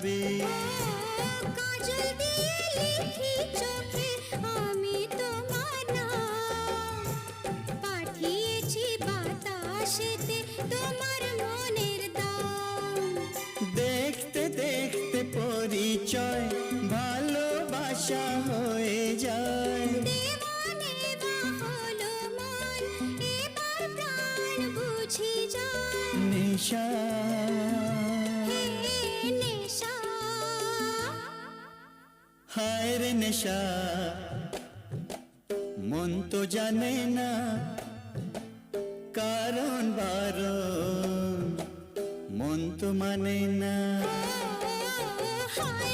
যাবে। কাজল দিয়ে লিখি চোখে আমি তোমার নাম, পাঠিয়েছি বাতাসেতে তোমার মনের দাম। দেখতে দেখতে পরিচয় ভালোবাসা হয়ে যায়। দেওয়ানে বা হলো মন, এবার প্রাণ বুঝি যায়। নেশা হে নেশা, হায় রে নেশা, মন তো জানে না কারণ বারণ, মন তো মানে না। হায়